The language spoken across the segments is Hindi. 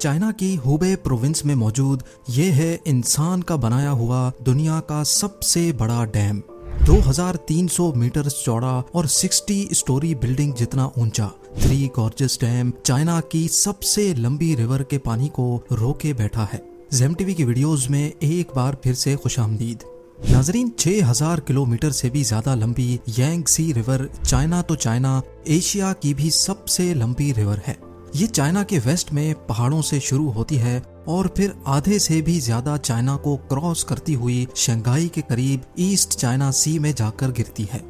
चाइना की हुबे प्रोविंस में मौजूद ये है इंसान का बनाया हुआ दुनिया का सबसे बड़ा डैम। 2300 मीटर चौड़ा और 60 स्टोरी बिल्डिंग जितना ऊंचा थ्री गॉर्जस डैम चाइना की सबसे लंबी रिवर के पानी को रोके बैठा है। जेम टीवी की वीडियोस में एक बार फिर से खुशामदीद। नाजरीन, 6000 किलोमीटर से भी ज्यादा लंबी यांगसी रिवर चाइना तो चाइना एशिया की भी सबसे लंबी रिवर है। ये चाइना के वेस्ट में पहाड़ों से शुरू होती है और फिर आधे से भी ज्यादा चाइना को क्रॉस करती हुई शंघाई के करीब ईस्ट चाइना सी में जाकर गिरती है।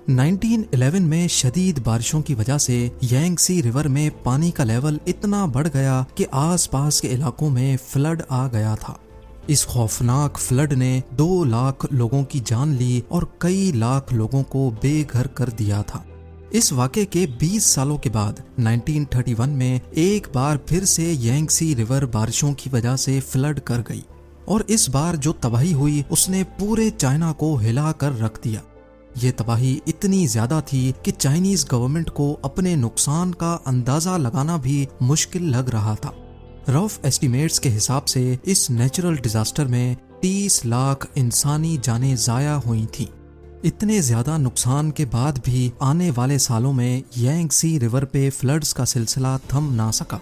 1911 में शदीद बारिशों की वजह से यांगसी रिवर में पानी का लेवल इतना बढ़ गया कि आसपास के इलाकों में फ्लड आ गया था। इस खौफनाक फ्लड ने 2 लाख लोगों की जान ली और कई लाख लोगों को बेघर कर दिया था। इस वाक़े के 20 सालों के बाद 1931 में एक बार फिर से यांगसी रिवर बारिशों की वजह से फ्लड कर गई और इस बार जो तबाही हुई उसने पूरे चाइना को हिला कर रख दिया। ये तबाही इतनी ज्यादा थी कि चाइनीज गवर्नमेंट को अपने नुकसान का अंदाजा लगाना भी मुश्किल लग रहा था। रफ एस्टिमेट्स के हिसाब से इस नेचुरल डिजास्टर में 30 लाख इंसानी जानें जाया हुई थी। इतने ज्यादा नुकसान के बाद भी आने वाले सालों में यांगसी रिवर पे फ्लड्स का सिलसिला थम ना सका।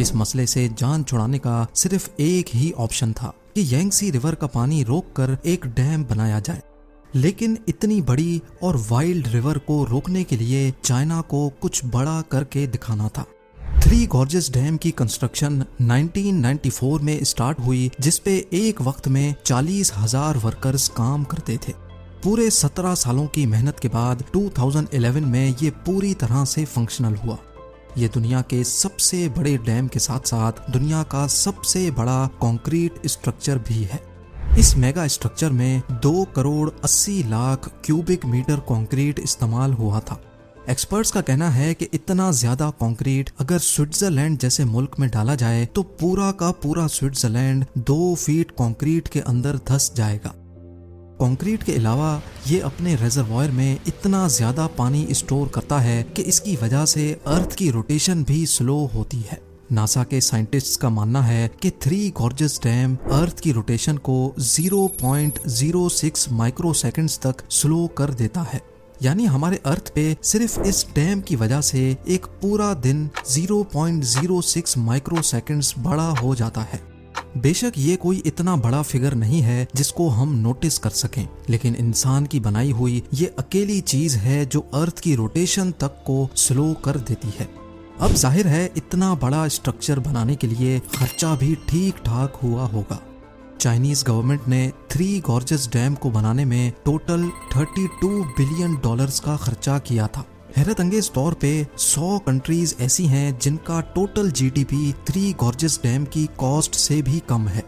इस मसले से जान छुड़ाने का सिर्फ एक ही ऑप्शन था कि यांगसी रिवर का पानी रोककर एक डैम बनाया जाए। लेकिन इतनी बड़ी और वाइल्ड रिवर को रोकने के लिए चाइना को कुछ बड़ा करके दिखाना था। थ्री गॉर्जस डैम की कंस्ट्रक्शन 1994 में स्टार्ट हुई, जिसपे एक वक्त में 40,000 वर्कर्स काम करते थे। पूरे 17 सालों की मेहनत के बाद 2011 में ये पूरी तरह से फंक्शनल हुआ। ये दुनिया के सबसे बड़े डैम के साथ साथ दुनिया का सबसे बड़ा कंक्रीट स्ट्रक्चर भी है। इस मेगा स्ट्रक्चर में 2 crore 80 lakh cubic metre concrete इस्तेमाल हुआ था। एक्सपर्ट्स का कहना है कि इतना ज्यादा कंक्रीट अगर स्विट्जरलैंड जैसे मुल्क में डाला जाए तो पूरा का पूरा स्विट्जरलैंड 2 फीट कंक्रीट के अंदर धंस जाएगा। कंक्रीट के अलावा ये अपने रिजर्वॉयर में इतना ज्यादा पानी स्टोर करता है कि इसकी वजह से अर्थ की रोटेशन भी स्लो होती है। नासा के साइंटिस्ट्स का मानना है कि थ्री गॉर्जस डैम अर्थ की रोटेशन को 0.06 माइक्रोसेकंड्स तक स्लो कर देता है। यानी हमारे अर्थ पे सिर्फ इस डैम की वजह से एक पूरा दिन 0.06 माइक्रोसेकंड्स बड़ा हो जाता है। बेशक ये कोई इतना बड़ा फिगर नहीं है जिसको हम नोटिस कर सकें, लेकिन इंसान की बनाई हुई ये अकेली चीज है जो अर्थ की रोटेशन तक को स्लो कर देती है। अब जाहिर है इतना बड़ा स्ट्रक्चर बनाने के लिए खर्चा भी ठीक ठाक हुआ होगा। चाइनीज गवर्नमेंट ने थ्री गॉर्जस डैम को बनाने में टोटल $32 बिलियन का खर्चा किया था। हैरत अंगेज तौर पे 100 कंट्रीज ऐसी हैं जिनका total GDP three gorgeous dam की कॉस्ट से भी कम है।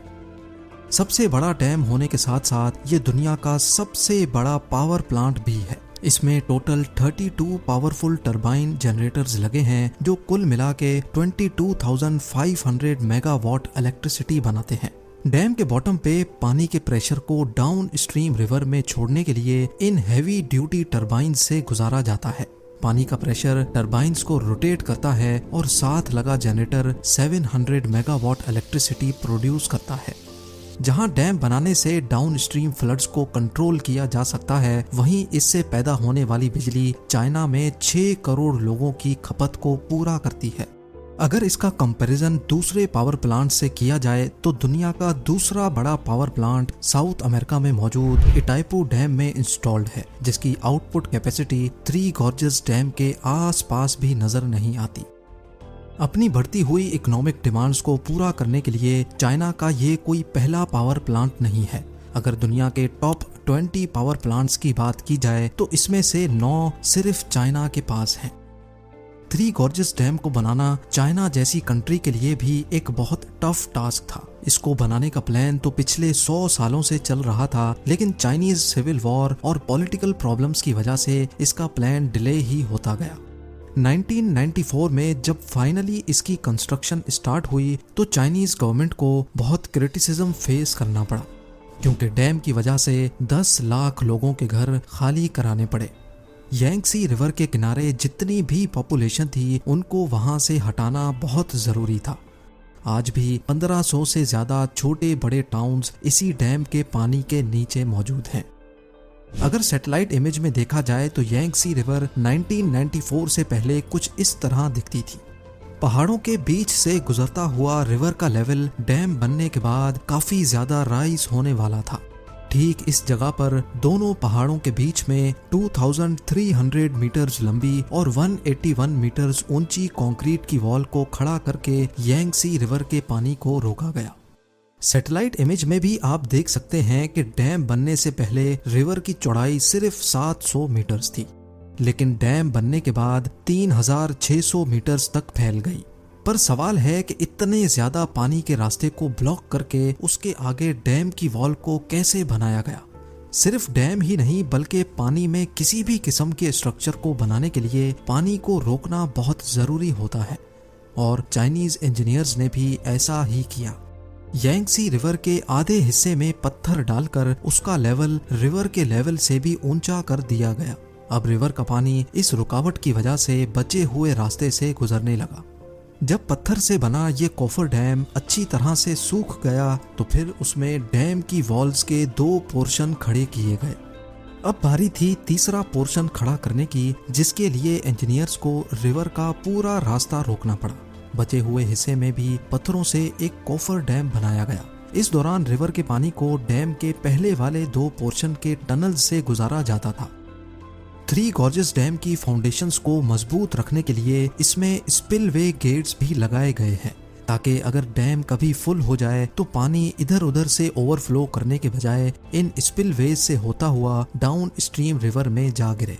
सबसे बड़ा डैम होने के साथ साथ ये दुनिया का सबसे बड़ा पावर प्लांट भी है। इसमें टोटल 32 पावरफुल टरबाइन जनरेटर्स लगे हैं जो कुल मिला के 22,500 मेगावाट इलेक्ट्रिसिटी बनाते हैं। डैम के बॉटम पे पानी के प्रेशर को डाउन स्ट्रीम रिवर में छोड़ने के लिए इन हैवी ड्यूटी टरबाइन से गुजारा जाता है। पानी का प्रेशर टरबाइंस को रोटेट करता है और साथ लगा जनरेटर 700 मेगावाट इलेक्ट्रिसिटी प्रोड्यूस करता है। जहां डैम बनाने से डाउन स्ट्रीम फ्लड्स को कंट्रोल किया जा सकता है, वहीं इससे पैदा होने वाली बिजली चाइना में 6 करोड़ लोगों की खपत को पूरा करती है। अगर इसका कंपैरिजन दूसरे पावर प्लांट से किया जाए तो दुनिया का दूसरा बड़ा पावर प्लांट साउथ अमेरिका में मौजूद इटाइपू डैम में इंस्टॉल्ड है, जिसकी output capacity three gorgeous dam के आसपास भी नजर नहीं आती। अपनी बढ़ती हुई इकोनॉमिक डिमांड्स को पूरा करने के लिए चाइना का ये कोई पहला पावर प्लांट नहीं है। अगर दुनिया के टॉप 20 पावर प्लांट्स की बात की जाए तो इसमें से 9 सिर्फ चाइना के पास हैं। थ्री गॉर्जस डैम को बनाना चाइना जैसी कंट्री के लिए भी एक बहुत टफ टास्क था। इसको बनाने का प्लान तो पिछले 100 सालों से चल रहा था, लेकिन चाइनीज सिविल वॉर और पॉलिटिकल प्रॉब्लम्स की वजह से इसका प्लान डिले ही होता गया। 1994 में जब फाइनली इसकी कंस्ट्रक्शन स्टार्ट हुई तो चाइनीज गवर्नमेंट को बहुत क्रिटिसिज्म फेस करना पड़ा, क्योंकि डैम की वजह से 10 लाख लोगों के घर खाली कराने पड़े। यांगसी रिवर के किनारे जितनी भी पॉपुलेशन थी उनको वहां से हटाना बहुत जरूरी था। आज भी 1500 से ज्यादा छोटे बड़े टाउन्स इसी डैम के पानी के नीचे मौजूद हैं। अगर सैटेलाइट इमेज में देखा जाए तो यांगसी रिवर 1994 से पहले कुछ इस तरह दिखती थी। पहाड़ों के बीच से गुजरता हुआ रिवर का लेवल डैम बनने के बाद काफी ज्यादा राइज होने वाला था। ठीक इस जगह पर दोनों पहाड़ों के बीच में 2300 मीटर्स लंबी और 181 मीटर्स ऊंची कंक्रीट की वॉल को खड़ा करके यांगसी रिवर के पानी को रोका गया। सैटेलाइट इमेज में भी आप देख सकते हैं कि डैम बनने से पहले रिवर की चौड़ाई सिर्फ 700 मीटर्स थी, लेकिन डैम बनने के बाद 3600 मीटर्स तक फैल गई। पर सवाल है कि इतने ज्यादा पानी के रास्ते को ब्लॉक करके उसके आगे डैम की वॉल को कैसे बनाया गया। सिर्फ डैम ही नहीं बल्कि पानी में किसी भी किस्म के स्ट्रक्चर को बनाने के लिए पानी को रोकना बहुत जरूरी होता है, और चाइनीज इंजीनियर्स ने भी ऐसा ही किया। यांगसी रिवर के आधे हिस्से में पत्थर डालकर उसका लेवल रिवर के लेवल से भी ऊंचा कर दिया गया। अब रिवर का पानी इस रुकावट की वजह से बचे हुए रास्ते से गुजरने लगा। जब पत्थर से बना ये कोफर डैम अच्छी तरह से सूख गया तो फिर उसमें डैम की वॉल्स के 2 पोर्शन खड़े किए गए। अब बारी थी तीसरा पोर्शन खड़ा करने की, जिसके लिए इंजीनियर्स को रिवर का पूरा रास्ता रोकना पड़ा। बचे हुए हिस्से में भी पत्थरों से एक कोफर डैम बनाया गया। इस दौरान रिवर के पानी को डैम के पहले वाले 2 पोर्शन के टनल से गुजारा जाता था। थ्री गॉर्जेस डैम की फाउंडेशंस को मजबूत रखने के लिए इसमें स्पिलवे गेट्स भी लगाए गए हैं, ताकि अगर डैम कभी फुल हो जाए तो पानी इधर उधर से ओवरफ्लो करने के बजाय इन स्पिलवेज से होता हुआ डाउन स्ट्रीम रिवर में जा गिरे।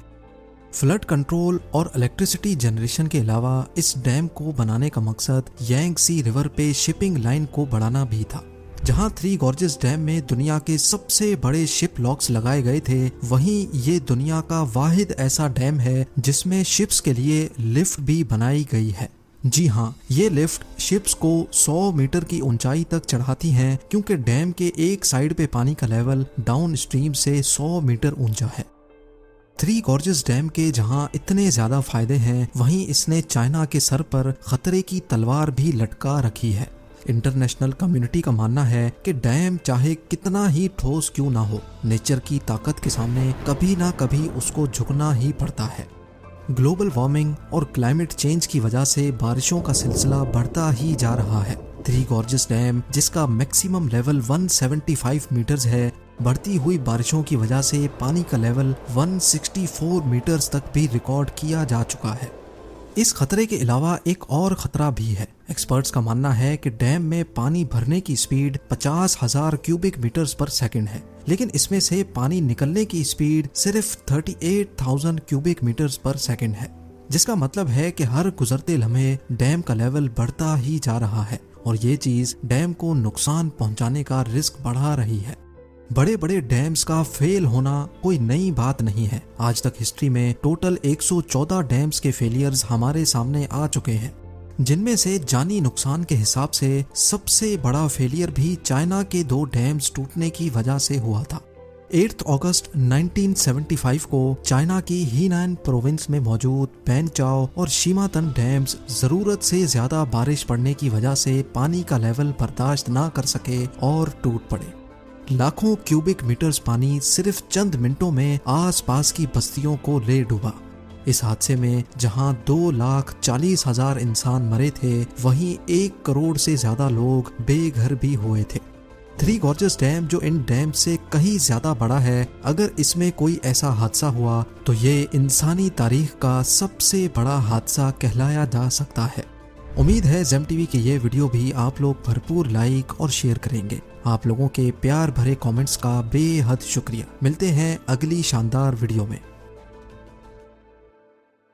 फ्लड कंट्रोल और इलेक्ट्रिसिटी जनरेशन के अलावा इस डैम को बनाने का मकसद यांगसी रिवर पे शिपिंग लाइन को बढ़ाना भी था। जहां थ्री गॉर्जेस डैम में दुनिया के सबसे बड़े शिप लॉक्स लगाए गए थे, वहीं ये दुनिया का वाहिद ऐसा डैम है जिसमें शिप्स के लिए लिफ्ट भी बनाई गई है। जी हाँ, ये लिफ्ट शिप्स को 100 मीटर की ऊंचाई तक चढ़ाती हैं, क्योंकि डैम के एक साइड पे पानी का लेवल डाउन स्ट्रीम से 100 मीटर ऊंचा है। थ्री गॉर्जेस डैम के जहां इतने ज्यादा फायदे हैं, वहीं इसने चाइना के सर पर खतरे की तलवार भी लटका रखी है। इंटरनेशनल कम्युनिटी का मानना है कि डैम चाहे कितना ही ठोस क्यों ना हो, नेचर की ताकत के सामने कभी ना कभी उसको झुकना ही पड़ता है। ग्लोबल वार्मिंग और क्लाइमेट चेंज की वजह से बारिशों का सिलसिला बढ़ता ही जा रहा है। थ्री गॉर्जेस डैम, जिसका मैक्सिमम लेवल 175 मीटर्स है, बढ़ती हुई बारिशों की वजह से पानी का लेवल 164 मीटर्स तक भी रिकॉर्ड किया जा चुका है। इस खतरे के अलावा एक और खतरा भी है। एक्सपर्ट्स का मानना है कि डैम में पानी भरने की स्पीड 50,000 क्यूबिक मीटर्स पर सेकंड है, लेकिन इसमें से पानी निकलने की स्पीड सिर्फ 38,000 क्यूबिक मीटर्स पर सेकंड है, जिसका मतलब है कि हर गुजरते लम्हे डैम का लेवल बढ़ता ही जा रहा है, और ये चीज डैम को नुकसान पहुंचाने का रिस्क बढ़ा रही है। बड़े बड़े डैम्स का फेल होना कोई नई बात नहीं है। आज तक हिस्ट्री में टोटल 114 डैम्स के फेलियर्स हमारे सामने आ चुके हैं, जिनमें से जानी नुकसान के हिसाब से सबसे बड़ा फेलियर भी चाइना के 2 डैम्स टूटने की वजह से हुआ था। 8 अगस्त 1975 को चाइना की हीनान प्रोविंस में मौजूद पैनचाओ और शिमातन डैम्स जरूरत से ज्यादा बारिश पड़ने की वजह से पानी का लेवल बर्दाश्त ना कर सके और टूट पड़े। लाखों क्यूबिक मीटर्स पानी सिर्फ चंद मिनटों में आसपास की बस्तियों को ले डूबा। इस हादसे में जहां 2,40,000 इंसान मरे थे, वहीं 1 करोड़ से ज्यादा लोग बेघर भी हुए थे। थ्री गॉर्जेस डैम, जो इन डैम से कहीं ज्यादा बड़ा है, अगर इसमें कोई ऐसा हादसा हुआ तो ये इंसानी तारीख का सबसे बड़ा हादसा कहलाया जा सकता है। उम्मीद है जेम टीवी की ये वीडियो भी आप लोग भरपूर लाइक और शेयर करेंगे। आप लोगों के प्यार भरे कमेंट्स का बेहद शुक्रिया। मिलते हैं अगली शानदार वीडियो में।